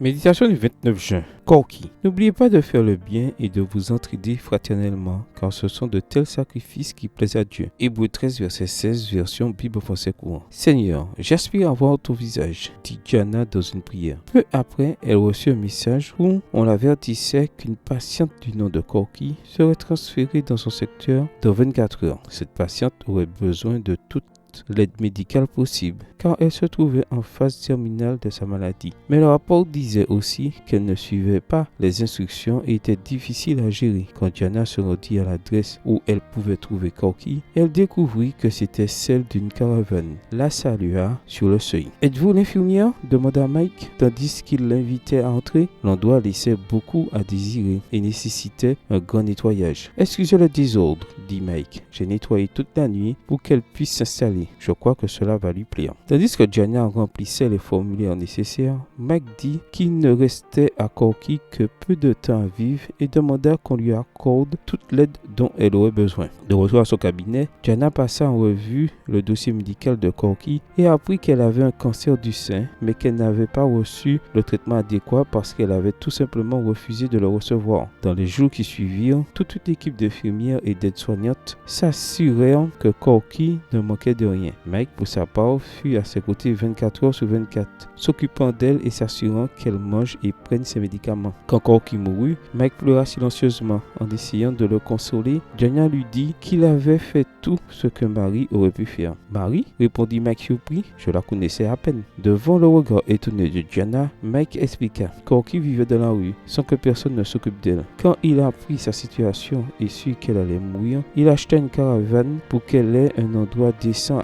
Méditation du 29 juin. Corky. N'oubliez pas de faire le bien et de vous entraider fraternellement, car ce sont de tels sacrifices qui plaisent à Dieu. Hébreux 13, verset 16, version Bible français courant. Seigneur, j'aspire à voir ton visage, dit Diana dans une prière. Peu après, elle reçut un message où on l'avertissait qu'une patiente du nom de Corky serait transférée dans son secteur dans 24 heures. Cette patiente aurait besoin de toute l'aide médicale possible, car elle se trouvait en phase terminale de sa maladie. Mais le rapport disait aussi qu'elle ne suivait pas les instructions et était difficile à gérer. Quand Diana se rendit à l'adresse où elle pouvait trouver Corky, elle découvrit que c'était celle d'une caravane. La salua sur le seuil. « Êtes-vous l'infirmière ?» demanda Mike, tandis qu'il l'invitait à entrer. L'endroit laissait beaucoup à désirer et nécessitait un grand nettoyage. « Excusez le désordre, » dit Mike. « J'ai nettoyé toute la nuit pour qu'elle puisse s'installer. Je crois que cela va lui plaire. » Tandis que Diana remplissait les formulaires nécessaires, Mike dit qu'il ne restait à Corky que peu de temps à vivre et demanda qu'on lui accorde toute l'aide dont elle aurait besoin. De retour à son cabinet, Diana passa en revue le dossier médical de Corky et apprit qu'elle avait un cancer du sein, mais qu'elle n'avait pas reçu le traitement adéquat parce qu'elle avait tout simplement refusé de le recevoir. Dans les jours qui suivirent, toute l'équipe d'infirmières et d'aides-soignantes s'assurèrent que Corky ne manquait de rien. Mike, pour sa part, fut à ses côtés 24 heures sur 24, s'occupant d'elle et s'assurant qu'elle mange et prenne ses médicaments. Quand Corky mourut, Mike pleura silencieusement. En essayant de le consoler, Diana lui dit qu'il avait fait tout ce que Marie aurait pu faire. « Marie ?» répondit Mike surpris. « Je la connaissais à peine. » Devant le regard étonné de Diana, Mike expliqua. Corky vivait dans la rue, sans que personne ne s'occupe d'elle. Quand il a appris sa situation et su qu'elle allait mourir, il acheta une caravane pour qu'elle ait un endroit décent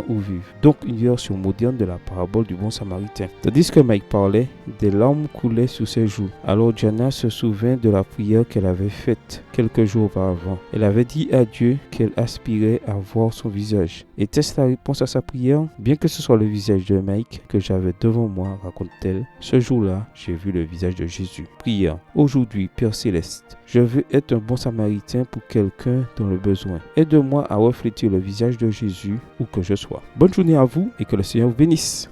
où vivre. Donc une version moderne de la parabole du bon samaritain. Tandis que Mike parlait, des larmes coulaient sur ses joues. Alors Diana se souvint de la prière qu'elle avait faite quelques jours auparavant. Elle avait dit à Dieu qu'elle aspirait à voir son visage. Était-ce la réponse à sa prière? Bien que ce soit le visage de Mike que j'avais devant moi, raconte-t-elle, ce jour-là, j'ai vu le visage de Jésus. Prière. Aujourd'hui, Père Céleste, je veux être un bon samaritain pour quelqu'un dans le besoin. Aide-moi à refléter le visage de Jésus où que je sois. Bonne journée à vous et que le Seigneur vous bénisse.